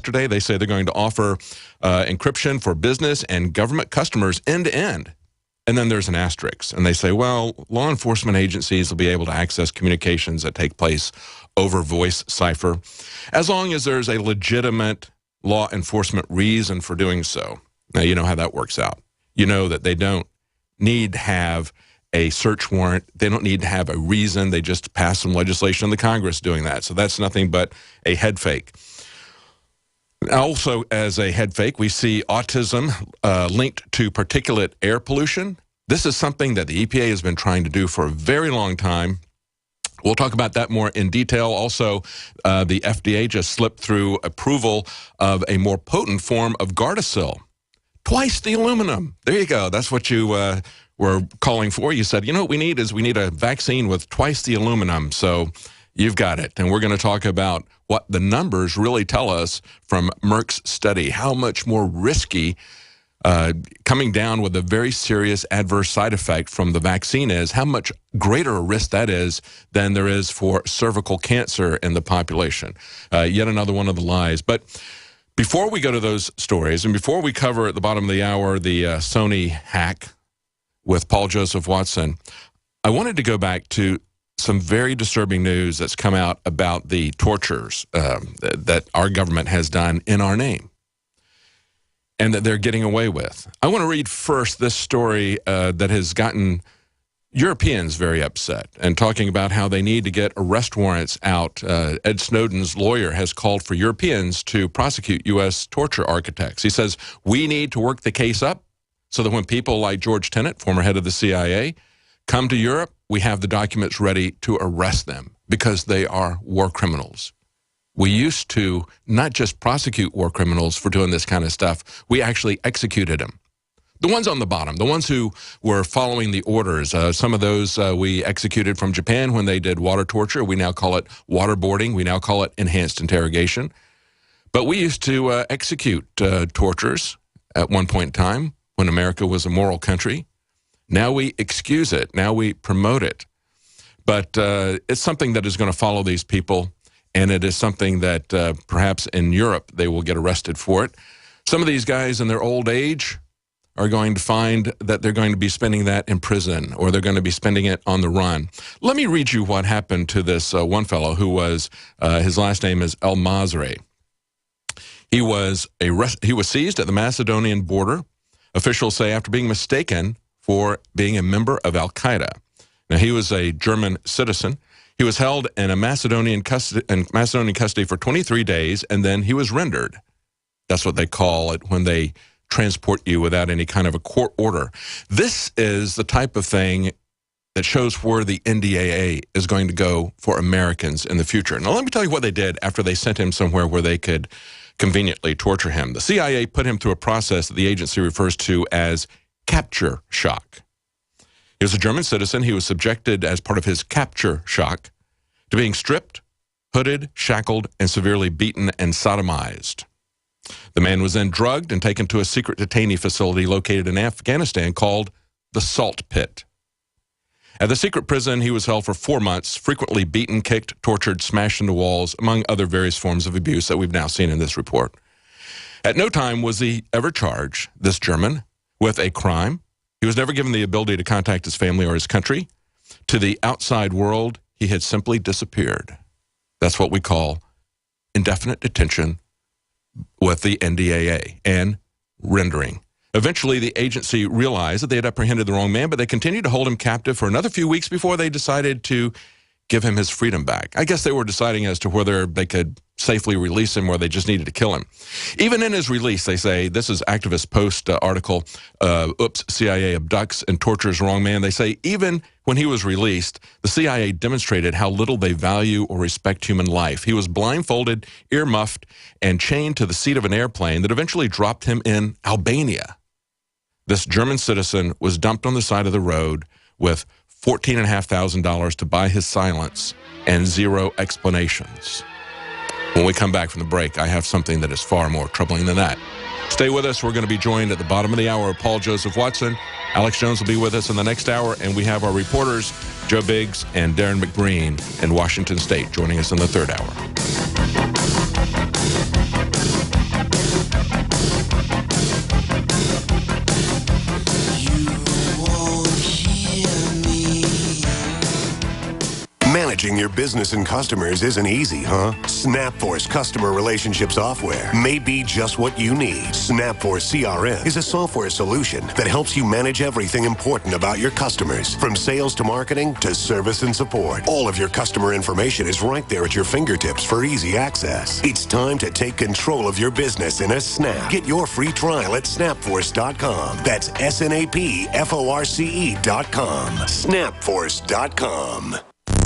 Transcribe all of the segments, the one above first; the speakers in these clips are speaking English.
Yesterday, they say they're going to offer encryption for business and government customers end to end. And then there's an asterisk. And they say, well, law enforcement agencies will be able to access communications that take place over voice cipher, as long as there's a legitimate law enforcement reason for doing so. Now, you know how that works out. You know that they don't need to have a search warrant. They don't need to have a reason. They just pass some legislation in the Congress doing that. So that's nothing but a head fake. Also, as a head fake, we see autism linked to particulate air pollution. This is something that the EPA has been trying to do for a very long time. We'll talk about that more in detail. Also, the FDA just slipped through approval of a more potent form of Gardasil. Twice the aluminum. There you go. That's what you were calling for. You said, you know what we need is we need a vaccine with twice the aluminum. So you've got it. And we're going to talk about what the numbers really tell us from Merck's study, how much more risky coming down with a very serious adverse side effect from the vaccine is, how much greater a risk that is than there is for cervical cancer in the population. Yet another one of the lies. But before we go to those stories, and before we cover at the bottom of the hour the Sony hack with Paul Joseph Watson, I wanted to go back to some very disturbing news that's come out about the tortures that our government has done in our name and that they're getting away with. I want to read first this story that has gotten Europeans very upset and talking about how they need to get arrest warrants out. Ed Snowden's lawyer has called for Europeans to prosecute U.S. torture architects. He says, we need to work the case up so that when people like George Tenet, former head of the CIA, come to Europe, we have the documents ready to arrest them because they are war criminals. We used to not just prosecute war criminals for doing this kind of stuff, we actually executed them. The ones on the bottom, the ones who were following the orders, some of those we executed from Japan when they did water torture. We now call it waterboarding. We now call it enhanced interrogation. But we used to execute tortures at one point in time when America was a moral country. Now we excuse it. Now we promote it. But it's something that is going to follow these people, and it is something that perhaps in Europe they will get arrested for it. Some of these guys in their old age are going to find that they're going to be spending that in prison, or they're going to be spending it on the run. Let me read you what happened to this one fellow who was, his last name is El Masri. He was seized at the Macedonian border. Officials say after being mistaken for being a member of Al-Qaeda. Now, he was a German citizen. He was held in a Macedonian custody for 23 days, and then he was rendered. That's what they call it when they transport you without any kind of a court order. This is the type of thing that shows where the NDAA is going to go for Americans in the future. Now, let me tell you what they did after they sent him somewhere where they could conveniently torture him. The CIA put him through a process that the agency refers to as capture shock. He was a German citizen. He was subjected as part of his capture shock to being stripped, hooded, shackled, and severely beaten and sodomized. The man was then drugged and taken to a secret detainee facility located in Afghanistan called the Salt Pit. At the secret prison, he was held for 4 months, frequently beaten, kicked, tortured, smashed into walls, among other various forms of abuse that we've now seen in this report. At no time was he ever charged, this German, with a crime. He was never given the ability to contact his family or his country. To the outside world, he had simply disappeared. That's what we call indefinite detention with the NDAA and rendering. Eventually, the agency realized that they had apprehended the wrong man, but they continued to hold him captive for another few weeks before they decided to give him his freedom back. I guess they were deciding as to whether they could safely release him or they just needed to kill him. Even in his release, they say, this is Activist Post article, oops, CIA abducts and tortures wrong man. They say even when he was released, the CIA demonstrated how little they value or respect human life. He was blindfolded, ear-muffed, and chained to the seat of an airplane that eventually dropped him in Albania. This German citizen was dumped on the side of the road with $14,500 to buy his silence and zero explanations. When we come back from the break, I have something that is far more troubling than that. Stay with us. We're going to be joined at the bottom of the hour of Paul Joseph Watson. Alex Jones will be with us in the next hour, and we have our reporters, Joe Biggs and Darren McBreen in Washington State, joining us in the third hour. business and customers isn't easy, huh? SnapForce Customer Relationship Software may be just what you need. SnapForce CRM is a software solution that helps you manage everything important about your customers, from sales to marketing to service and support. All of your customer information is right there at your fingertips for easy access. It's time to take control of your business in a snap. Get your free trial at snapforce.com. That's SNAPFORCE.com. Snapforce.com.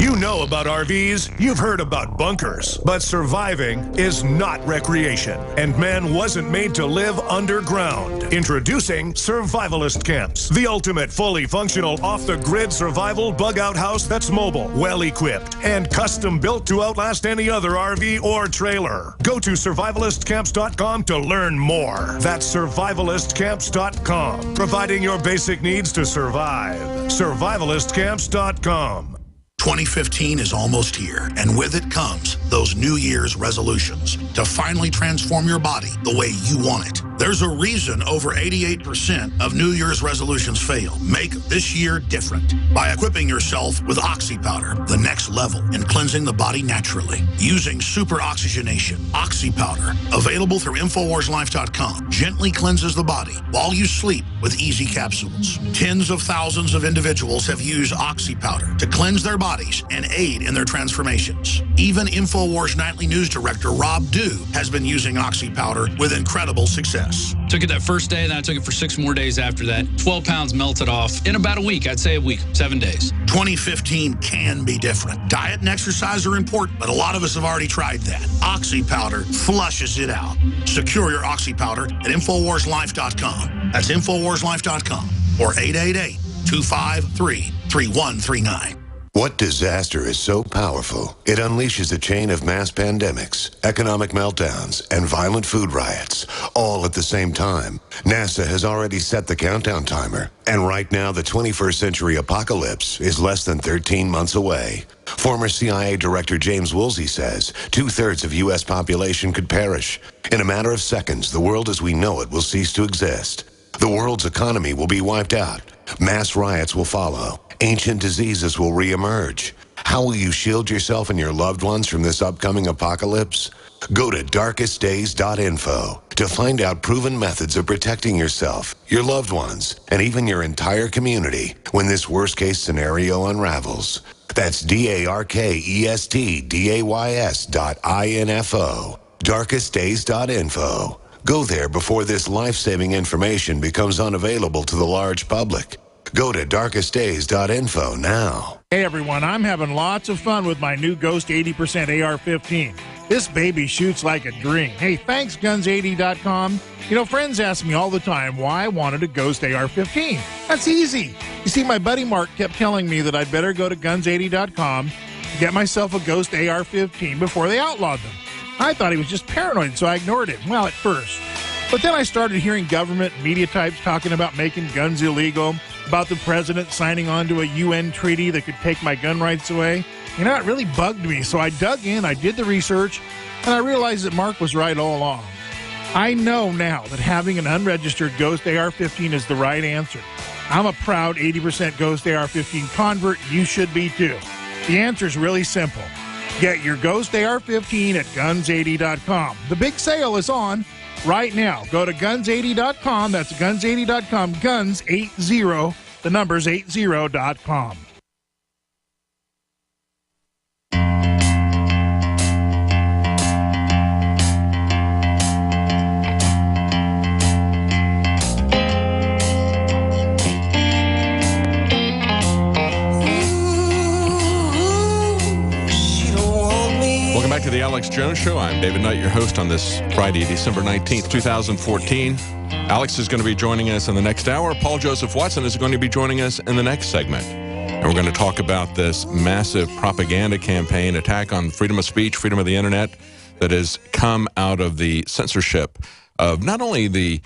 You know about RVs, you've heard about bunkers, but surviving is not recreation, and man wasn't made to live underground. Introducing Survivalist Camps, the ultimate fully functional off-the-grid survival bug-out house that's mobile, well-equipped, and custom-built to outlast any other RV or trailer. Go to survivalistcamps.com to learn more. That's survivalistcamps.com, providing your basic needs to survive. Survivalistcamps.com. 2015 is almost here, and with it comes those New Year's resolutions to finally transform your body the way you want it. There's a reason over 88% of New Year's resolutions fail. Make this year different by equipping yourself with Oxy Powder, the next level in cleansing the body naturally. Using super oxygenation, Oxy Powder, available through InfoWarsLife.com, gently cleanses the body while you sleep with easy capsules. Tens of thousands of individuals have used Oxy Powder to cleanse their bodies and aid in their transformations. Even InfoWars Nightly News Director Rob Dew has been using Oxy Powder with incredible success. Took it that first day, then I took it for 6 more days after that. 12 pounds melted off in about a week. I'd say a week, 7 days. 2015 can be different. Diet and exercise are important, but a lot of us have already tried that. Oxy Powder flushes it out. Secure your Oxy Powder at InfoWarsLife.com. That's InfoWarsLife.com or 888-253-3139. What disaster is so powerful it unleashes a chain of mass pandemics, economic meltdowns, and violent food riots, all at the same time? NASA has already set the countdown timer, and right now the 21st century apocalypse is less than 13 months away. Former CIA Director James Woolsey says 2/3 of U.S. population could perish. In a matter of seconds, the world as we know it will cease to exist. The world's economy will be wiped out. Mass riots will follow. Ancient diseases will reemerge. How will you shield yourself and your loved ones from this upcoming apocalypse? Go to darkestdays.info to find out proven methods of protecting yourself, your loved ones, and even your entire community when this worst-case scenario unravels. That's darkestdays.info. darkestdays.info. Go there before this life-saving information becomes unavailable to the large public. Go to darkestdays.info now. Hey everyone, I'm having lots of fun with my new Ghost 80% AR-15. This baby shoots like a dream. Hey, thanks Guns80.com. You know, friends ask me all the time why I wanted a Ghost AR-15. That's easy. You see, my buddy Mark kept telling me that I'd better go to Guns80.com, get myself a Ghost AR-15 before they outlawed them. I thought he was just paranoid, so I ignored him. Well, at first. But then I started hearing government media types talking about making guns illegal, about the president signing on to a UN treaty that could take my gun rights away. You know, it really bugged me, so I dug in, I did the research, and I realized that Mark was right all along. I know now that having an unregistered Ghost AR-15 is the right answer. I'm a proud 80% Ghost AR-15 convert. You should be too. The answer is really simple. Get your Ghost AR-15 at Guns80.com. The big sale is on right now. Go to Guns80.com. That's Guns80.com. Guns80, the number's 80.com. Welcome back to the Alex Jones Show. I'm David Knight, your host on this Friday, December 19th, 2014. Alex is going to be joining us in the next hour. Paul Joseph Watson is going to be joining us in the next segment. And we're going to talk about this massive propaganda campaign, attack on freedom of speech, freedom of the internet, that has come out of the censorship of not only the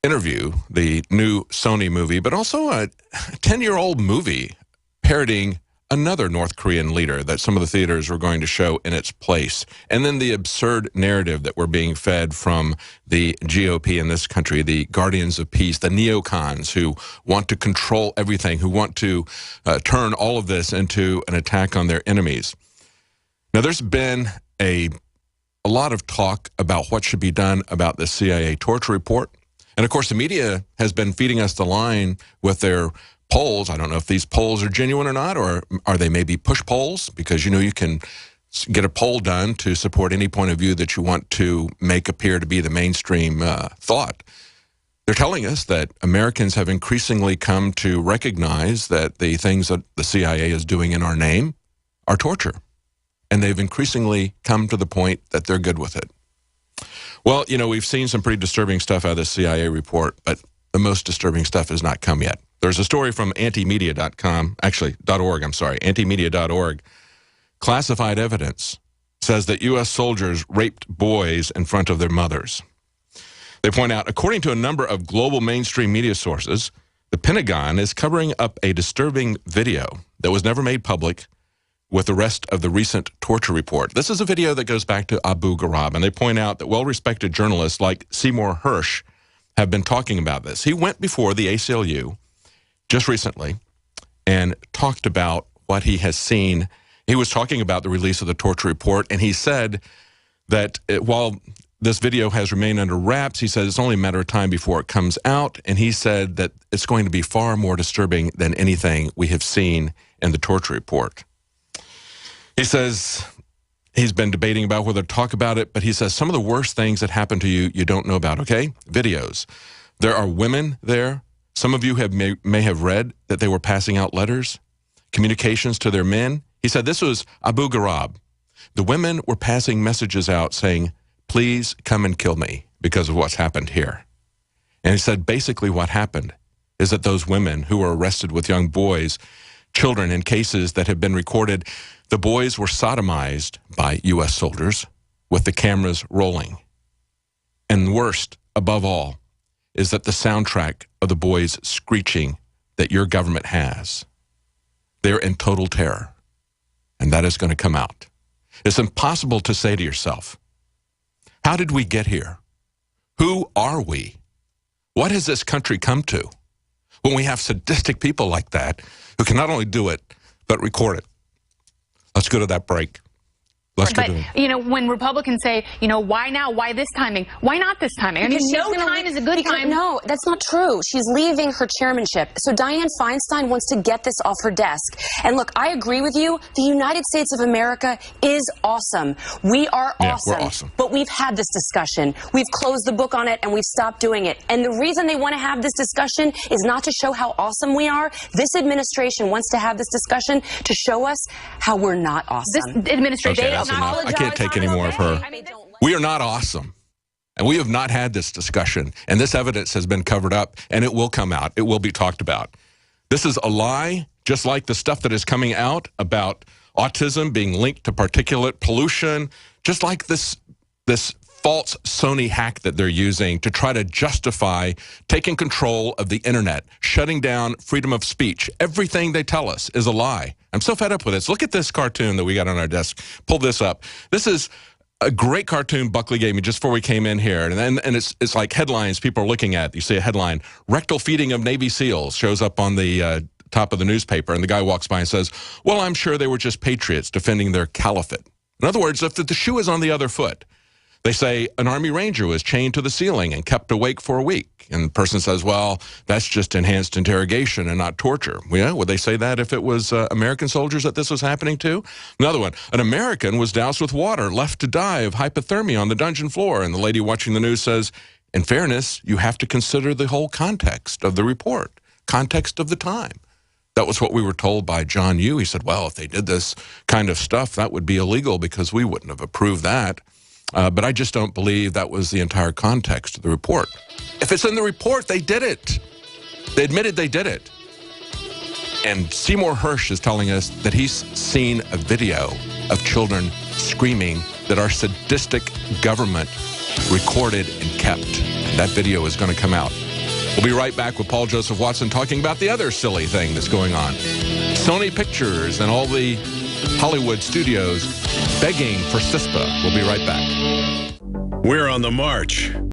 interview, the new Sony movie, but also a 10-year-old movie parodying another North Korean leader that some of the theaters were going to show in its place. And then the absurd narrative that we're being fed from the GOP in this country, the guardians of peace, the neocons who want to control everything, who want to turn all of this into an attack on their enemies. Now, there's been a lot of talk about what should be done about the CIA torture report. And, of course, the media has been feeding us the line with their polls. I don't know if these polls are genuine or not, or are they maybe push polls? Because, you know, you can get a poll done to support any point of view that you want to make appear to be the mainstream thought. They're telling us that Americans have increasingly come to recognize that the things that the CIA is doing in our name are torture. And they've increasingly come to the point that they're good with it. Well, you know, we've seen some pretty disturbing stuff out of the CIA report, but the most disturbing stuff has not come yet. There's a story from antimedia.com, actually, .org, I'm sorry, antimedia.org. Classified evidence says that U.S. soldiers raped boys in front of their mothers. They point out, according to a number of global mainstream media sources, the Pentagon is covering up a disturbing video that was never made public with the rest of the recent torture report. This is a video that goes back to Abu Ghraib, and they point out that well-respected journalists like Seymour Hersh have been talking about this. He went before the ACLU just recently and talked about what he has seen. He was talking about the release of the torture report, and he said that while this video has remained under wraps, he said it's only a matter of time before it comes out, and he said that it's going to be far more disturbing than anything we have seen in the torture report. He says he's been debating about whether to talk about it, but he says some of the worst things that happen to you, you don't know about, okay? Videos. There are women there. Some of you may have read that they were passing out letters, communications to their men. He said this was Abu Ghraib. The women were passing messages out saying, please come and kill me because of what's happened here. And he said basically what happened is that those women who were arrested with young boys, children in cases that have been recorded, the boys were sodomized by U.S. soldiers with the cameras rolling. And worst, above all, is that the soundtrack of the boys screeching that your government has. They're in total terror. And that is going to come out. It's impossible to say to yourself, how did we get here? Who are we? What has this country come to when we have sadistic people like that who can not only do it, but record it? Let's go to that break. But, you know, when Republicans say, you know, why now? Why this timing? Why not this timing? I mean, no time is a good time. No, that's not true. She's leaving her chairmanship. So Dianne Feinstein wants to get this off her desk. And look, I agree with you. The United States of America is awesome. We are awesome. We're awesome. But we've had this discussion. We've closed the book on it and we've stopped doing it. And the reason they want to have this discussion is not to show how awesome we are. This administration wants to have this discussion to show us how we're not awesome. This administration... Okay, that's enough. I can't take any more of her. We are not awesome. And we have not had this discussion. And this evidence has been covered up, and it will come out. It will be talked about. This is a lie, just like the stuff that is coming out about autism being linked to particulate pollution, just like this false Sony hack that they're using to try to justify taking control of the internet, shutting down freedom of speech. Everything they tell us is a lie. I'm so fed up with this. Look at this cartoon that we got on our desk. Pull this up. This is a great cartoon Buckley gave me just before we came in here. And it's like headlines people are looking at. You see a headline, rectal feeding of Navy SEALs, shows up on the top of the newspaper. And the guy walks by and says, well, I'm sure they were just patriots defending their caliphate. In other words, if the shoe is on the other foot, they say an Army Ranger was chained to the ceiling and kept awake for a week. And the person says, well, that's just enhanced interrogation and not torture. Yeah, would they say that if it was American soldiers that this was happening to? Another one, an American was doused with water, left to die of hypothermia on the dungeon floor. And the lady watching the news says, in fairness, you have to consider the whole context of the report, context of the time. That was what we were told by John Yoo. He said, well, if they did this kind of stuff, that would be illegal because we wouldn't have approved that. But I just don't believe that was the entire context of the report. If it's in the report, they did it. They admitted they did it. And Seymour Hersh is telling us that he's seen a video of children screaming that our sadistic government recorded and kept. And that video is going to come out. We'll be right back with Paul Joseph Watson talking about the other silly thing that's going on. Sony Pictures and all the Hollywood studios begging for CISPA. We'll be right back. We're on the march.